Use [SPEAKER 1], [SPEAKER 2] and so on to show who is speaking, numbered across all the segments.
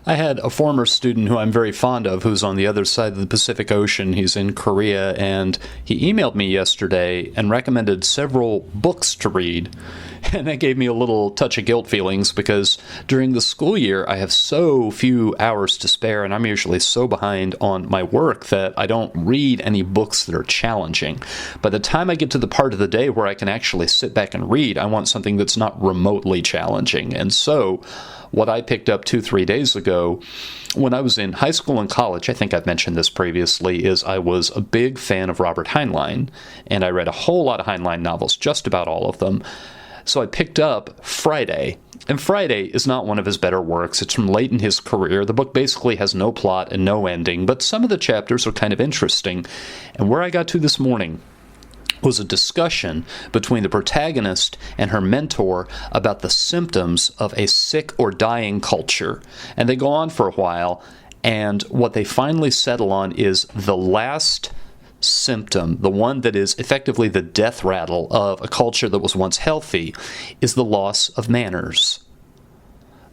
[SPEAKER 1] I had a former student who I'm very fond of who's on the other side of the Pacific Ocean. He's in Korea, and he emailed me yesterday and recommended several books to read. And that gave me a little touch of guilt feelings because during the school year, I have so few hours to spare, and I'm usually so behind on my work that I don't read any books that are challenging. By the time I get to the part of the day where I can actually sit back and read, I want something that's not remotely challenging. And so what I picked up 2-3 days ago when I was in high school and college, I think I've mentioned this previously, is I was a big fan of Robert Heinlein, and I read a whole lot of Heinlein novels, just about all of them. So I picked up Friday, and Friday is not one of his better works. It's from late in his career. The book basically has no plot and no ending, but some of the chapters are kind of interesting. And where I got to this morning was a discussion between the protagonist and her mentor about the symptoms of a sick or dying culture. And they go on for a while, and what they finally settle on is the last symptom, the one that is effectively the death rattle of a culture that was once healthy, is the loss of manners,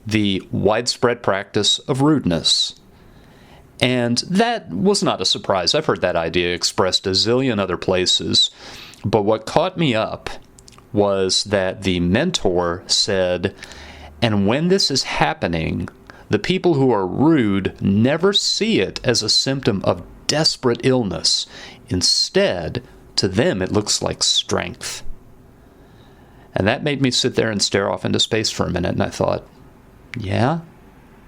[SPEAKER 1] the widespread practice of rudeness. And that was not a surprise. I've heard that idea expressed a zillion other places. But what caught me up was that the mentor said, and when this is happening, the people who are rude never see it as a symptom of desperate illness. Instead, to them it looks like strength. And that made me sit there and stare off into space for a minute, and I thought, yeah,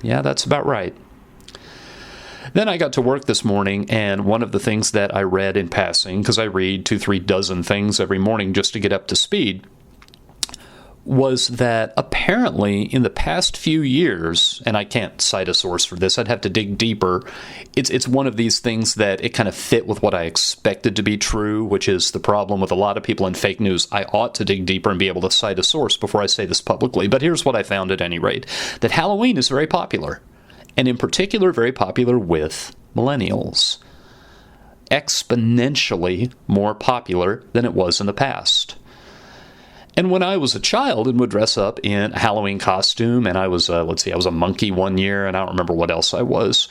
[SPEAKER 1] that's about right. Then I got to work this morning, and one of the things that I read in passing, because I read 2-3 dozen things every morning just to get up to speed, was that apparently in the past few years, and I can't cite a source for this, I'd have to dig deeper, it's one of these things that it kind of fit with what I expected to be true, which is the problem with a lot of people in fake news. I ought to dig deeper and be able to cite a source before I say this publicly, but here's what I found at any rate, that Halloween is very popular, and in particular very popular with millennials. Exponentially more popular than it was in the past. And when I was a child and would dress up in a Halloween costume, and I was I was a monkey one year, and I don't remember what else I was,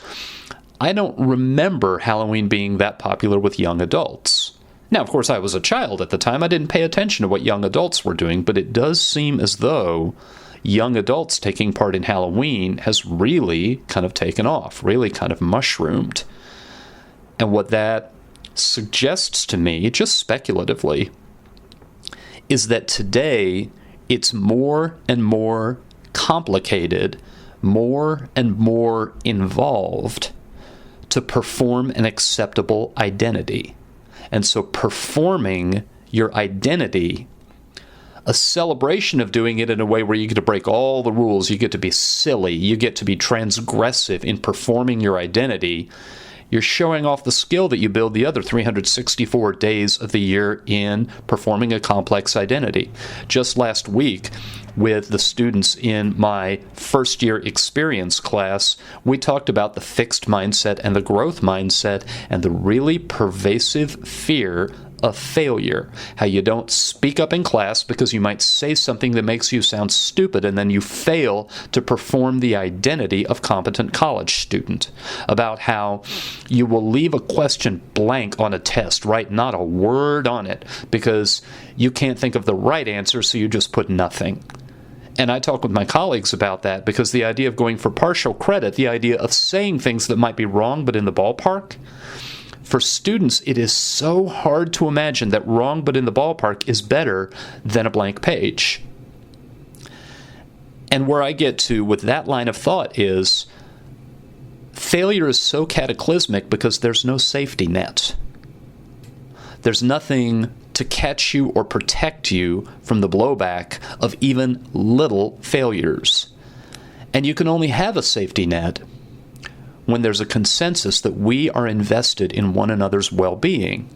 [SPEAKER 1] I don't remember Halloween being that popular with young adults. Now, of course, I was a child at the time. I didn't pay attention to what young adults were doing, but it does seem as though young adults taking part in Halloween has really kind of taken off, really kind of mushroomed. And what that suggests to me, just speculatively, is that today it's more and more complicated, more and more involved to perform an acceptable identity. And so performing your identity, a celebration of doing it in a way where you get to break all the rules, you get to be silly, you get to be transgressive in performing your identity, you're showing off the skill that you build the other 364 days of the year in performing a complex identity. Just last week, with the students in my first year experience class, we talked about the fixed mindset and the growth mindset and the really pervasive fear of failure. How you don't speak up in class because you might say something that makes you sound stupid and then you fail to perform the identity of competent college student. About how you will leave a question blank on a test, write not a word on it because you can't think of the right answer, so you just put nothing. And I talk with my colleagues about that because the idea of going for partial credit, the idea of saying things that might be wrong but in the ballpark, for students, it is so hard to imagine that wrong but in the ballpark is better than a blank page. And where I get to with that line of thought is failure is so cataclysmic because there's no safety net. There's nothing to catch you or protect you from the blowback of even little failures. And you can only have a safety net when there's a consensus that we are invested in one another's well-being.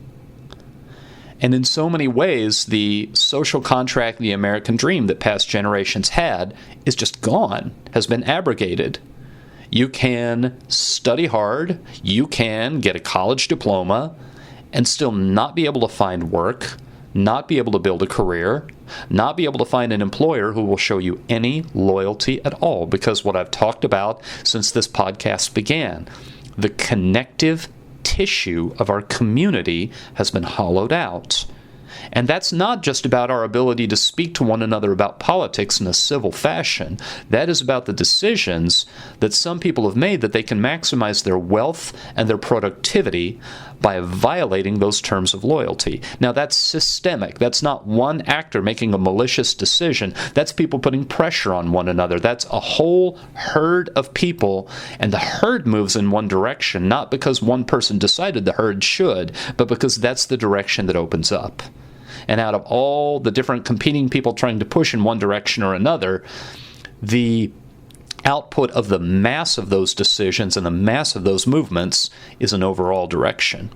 [SPEAKER 1] And in so many ways, the social contract, the American dream that past generations had is just gone, has been abrogated. You can study hard, you can get a college diploma, and still not be able to find work, not be able to build a career, not be able to find an employer who will show you any loyalty at all, because what I've talked about since this podcast began, the connective tissue of our community has been hollowed out. And that's not just about our ability to speak to one another about politics in a civil fashion. That is about the decisions that some people have made that they can maximize their wealth and their productivity by violating those terms of loyalty. Now, that's systemic. That's not one actor making a malicious decision. That's people putting pressure on one another. That's a whole herd of people, and the herd moves in one direction, not because one person decided the herd should, but because that's the direction that opens up. And out of all the different competing people trying to push in one direction or another, the output of the mass of those decisions and the mass of those movements is an overall direction.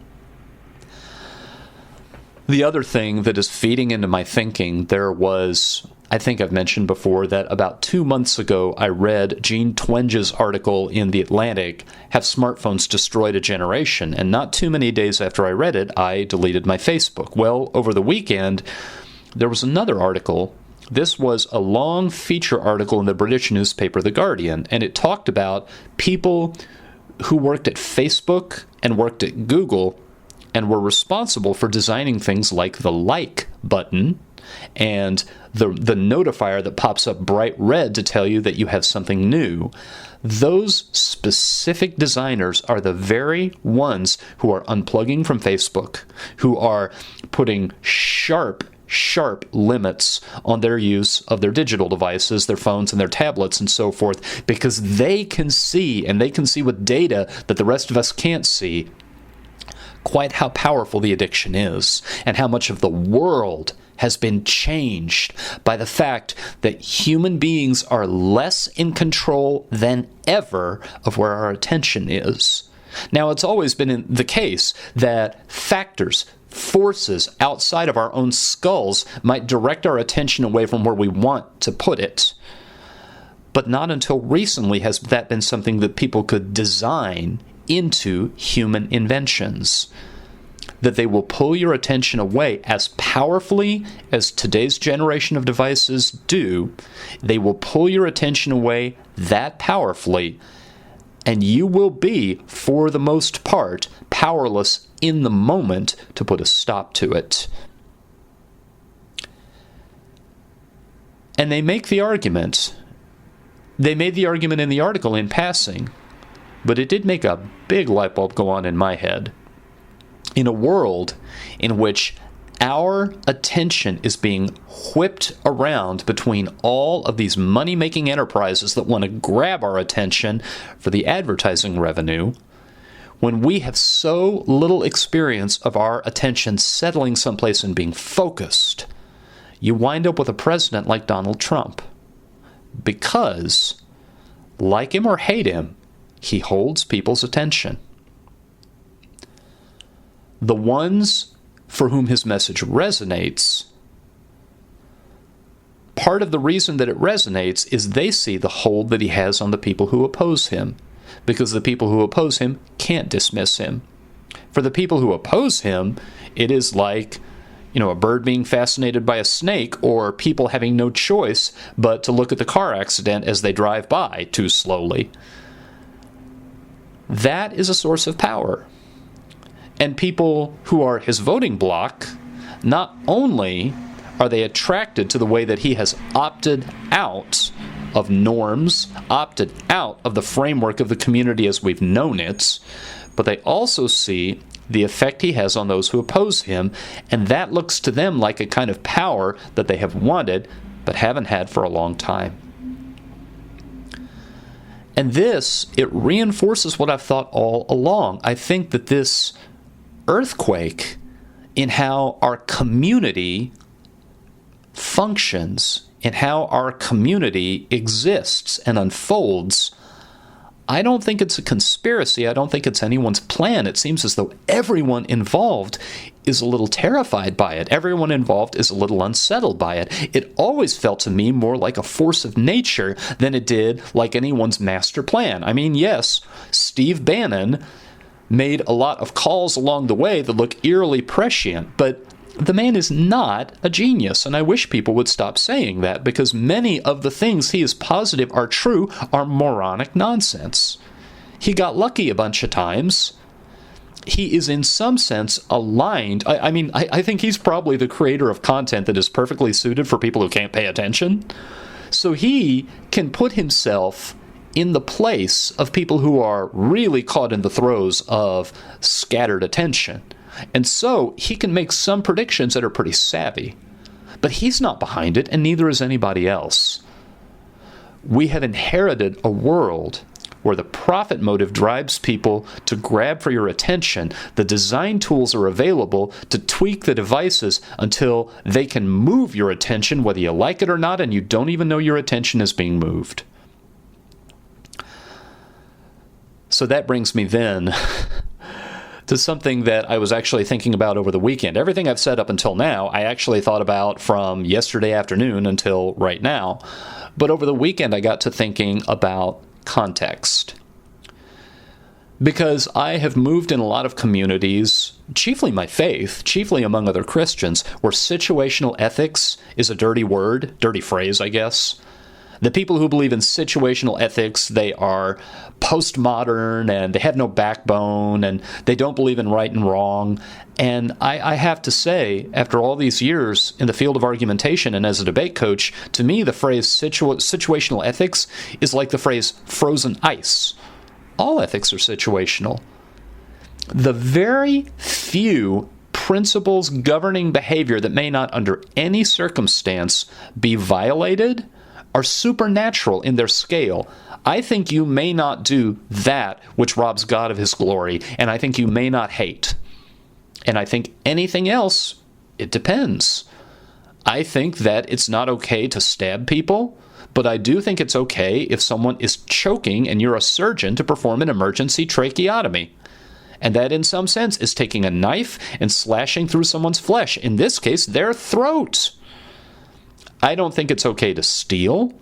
[SPEAKER 1] The other thing that is feeding into my thinking, there was, I think I've mentioned before, that about 2 months ago I read Gene Twenge's article in The Atlantic, Have Smartphones Destroyed a Generation? And not too many days after I read it, I deleted my Facebook. Well, over the weekend, there was another article. This was a long feature article in the British newspaper The Guardian, and it talked about people who worked at Facebook and worked at Google and were responsible for designing things like the like button and the notifier that pops up bright red to tell you that you have something new. Those specific designers are the very ones who are unplugging from Facebook, who are putting sharp limits on their use of their digital devices, their phones and their tablets and so forth, because they can see, and they can see with data that the rest of us can't see, quite how powerful the addiction is and how much of the world has been changed by the fact that human beings are less in control than ever of where our attention is. Now, it's always been the case that forces outside of our own skulls might direct our attention away from where we want to put it. But not until recently has that been something that people could design into human inventions. That they will pull your attention away as powerfully as today's generation of devices do. They will pull your attention away that powerfully, and you will be, for the most part, powerless in the moment to put a stop to it. And they make the argument. They made the argument in the article in passing, but it did make a big light bulb go on in my head. In a world in which our attention is being whipped around between all of these money-making enterprises that want to grab our attention for the advertising revenue, when we have so little experience of our attention settling someplace and being focused, you wind up with a president like Donald Trump. Because, like him or hate him, he holds people's attention. The ones for whom his message resonates, part of the reason that it resonates is they see the hold that he has on the people who oppose him, because the people who oppose him can't dismiss him. For the people who oppose him, it is like, a bird being fascinated by a snake, or people having no choice but to look at the car accident as they drive by too slowly. That is a source of power. And people who are his voting bloc, not only are they attracted to the way that he has opted out of norms, opted out of the framework of the community as we've known it, but they also see the effect he has on those who oppose him, and that looks to them like a kind of power that they have wanted but haven't had for a long time. And this, it reinforces what I've thought all along. I think that this earthquake in how our community functions, in how our community exists and unfolds, I don't think it's a conspiracy. I don't think it's anyone's plan. It seems as though everyone involved is a little terrified by it. Everyone involved is a little unsettled by it. It always felt to me more like a force of nature than it did like anyone's master plan. I mean, yes, Steve Bannon made a lot of calls along the way that look eerily prescient, but The man is not a genius, and I wish people would stop saying that, because many of the things he is positive are true are moronic nonsense. He got lucky a bunch of times. He is in some sense aligned. I think he's probably the creator of content that is perfectly suited for people who can't pay attention. So he can put himself in the place of people who are really caught in the throes of scattered attention. And so he can make some predictions that are pretty savvy. But he's not behind it, and neither is anybody else. We have inherited a world where the profit motive drives people to grab for your attention. The design tools are available to tweak the devices until they can move your attention, whether you like it or not, and you don't even know your attention is being moved. So that brings me then to something that I was actually thinking about over the weekend. Everything I've said up until now, I actually thought about from yesterday afternoon until right now. But over the weekend, I got to thinking about context. Because I have moved in a lot of communities, chiefly my faith, chiefly among other Christians, where situational ethics is a dirty word, dirty phrase, I guess. The people who believe in situational ethics, they are postmodern and they have no backbone and they don't believe in right and wrong. And I have to say, after all these years in the field of argumentation and as a debate coach, to me the phrase situational ethics is like the phrase frozen ice. All ethics are situational. The very few principles governing behavior that may not under any circumstance be violated are supernatural in their scale. I think you may not do that which robs God of his glory, and I think you may not hate. And I think anything else, it depends. I think that it's not okay to stab people, but I do think it's okay if someone is choking and you're a surgeon to perform an emergency tracheotomy. And that in some sense is taking a knife and slashing through someone's flesh, in this case, their throat. I don't think it's okay to steal,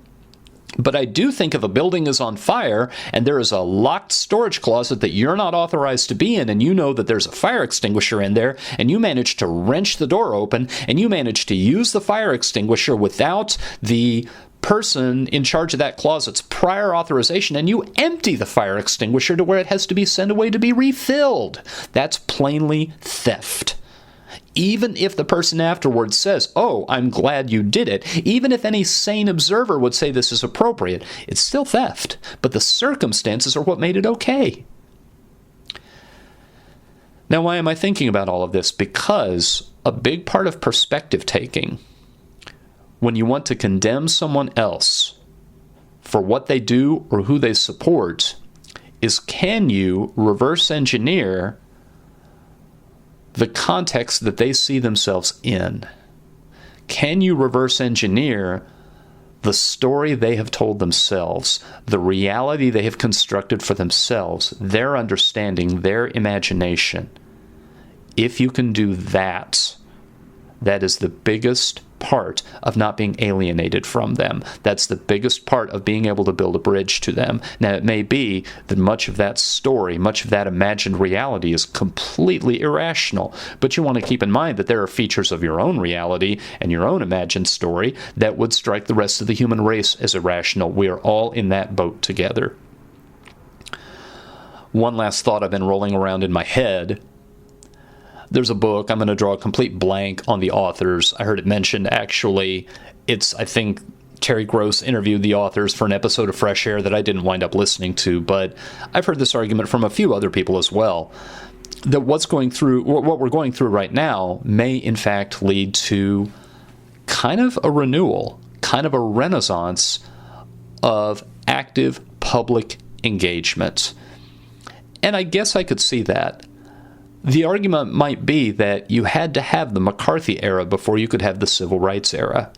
[SPEAKER 1] but I do think if a building is on fire and there is a locked storage closet that you're not authorized to be in, and you know that there's a fire extinguisher in there, and you manage to wrench the door open, and you manage to use the fire extinguisher without the person in charge of that closet's prior authorization, and you empty the fire extinguisher to where it has to be sent away to be refilled, that's plainly theft. Even if the person afterwards says, "Oh, I'm glad you did it," even if any sane observer would say this is appropriate, it's still theft. But the circumstances are what made it okay. Now, why am I thinking about all of this? Because a big part of perspective taking, when you want to condemn someone else for what they do or who they support, is can you reverse engineer the context that they see themselves in? Can you reverse engineer the story they have told themselves, the reality they have constructed for themselves, their understanding, their imagination? If you can do that, that is the biggest part of not being alienated from them. That's the biggest part of being able to build a bridge to them. Now, it may be that much of that story, much of that imagined reality is completely irrational, but you want to keep in mind that there are features of your own reality and your own imagined story that would strike the rest of the human race as irrational. We are all in that boat together. One last thought I've been rolling around in my head. There's a book, I'm going to draw a complete blank on the authors. I heard it mentioned, actually. I think Terry Gross interviewed the authors for an episode of Fresh Air that I didn't wind up listening to, but I've heard this argument from a few other people as well, that what we're going through right now may in fact lead to kind of a renewal, kind of a renaissance of active public engagement. And I guess I could see that. The argument might be that you had to have the McCarthy era before you could have the civil rights era.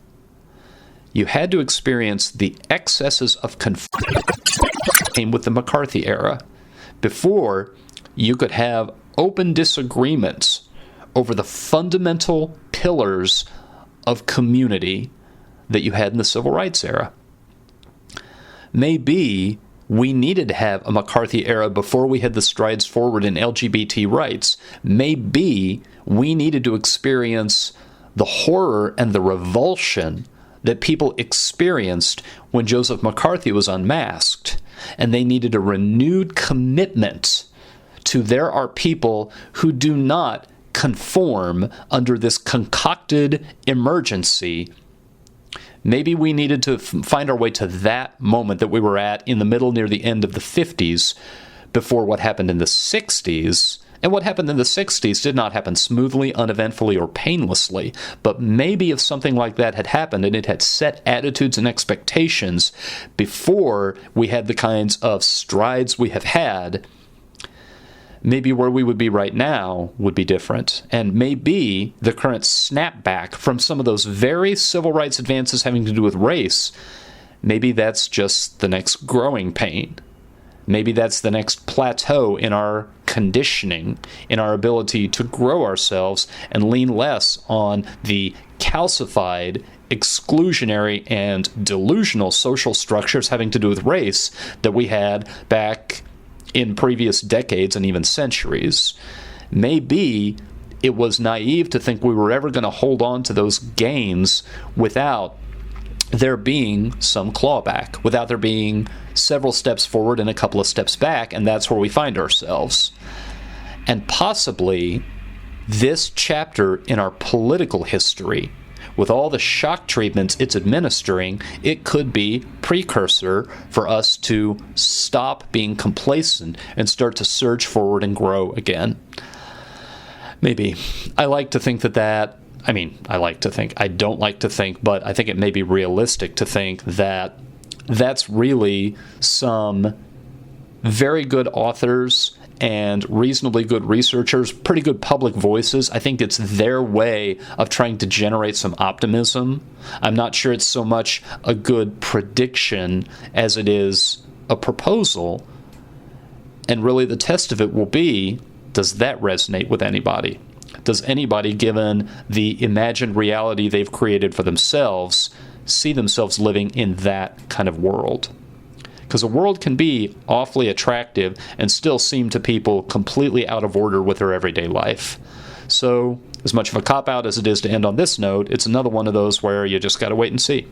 [SPEAKER 1] You had to experience the excesses of conflict that came with the McCarthy era before you could have open disagreements over the fundamental pillars of community that you had in the civil rights era. Maybe we needed to have a McCarthy era before we had the strides forward in LGBT rights. Maybe we needed to experience the horror and the revulsion that people experienced when Joseph McCarthy was unmasked. And they needed a renewed commitment to there are people who do not conform under this concocted emergency. Maybe we needed to find our way to that moment that we were at in the middle, near the end of the 50s, before what happened in the 60s. And what happened in the 60s did not happen smoothly, uneventfully, or painlessly. But maybe if something like that had happened and it had set attitudes and expectations before we had the kinds of strides we have had, maybe where we would be right now would be different. And maybe the current snapback from some of those very civil rights advances having to do with race, maybe that's just the next growing pain. Maybe that's the next plateau in our conditioning, in our ability to grow ourselves and lean less on the calcified, exclusionary, and delusional social structures having to do with race that we had back in previous decades and even centuries. Maybe it was naive to think we were ever going to hold on to those gains without there being some clawback, without there being several steps forward and a couple of steps back, and that's where we find ourselves. And possibly this chapter in our political history, with all the shock treatments it's administering, it could be precursor for us to stop being complacent and start to surge forward and grow again. Maybe. I like to think I don't like to think, but I think it may be realistic to think that that's really some very good authors and reasonably good researchers, pretty good public voices. I think it's their way of trying to generate some optimism. I'm not sure it's so much a good prediction as it is a proposal. And really the test of it will be, does that resonate with anybody? Does anybody, given the imagined reality they've created for themselves, see themselves living in that kind of world? Because a world can be awfully attractive and still seem to people completely out of order with their everyday life. So, as much of a cop-out as it is to end on this note, it's another one of those where you just got to wait and see.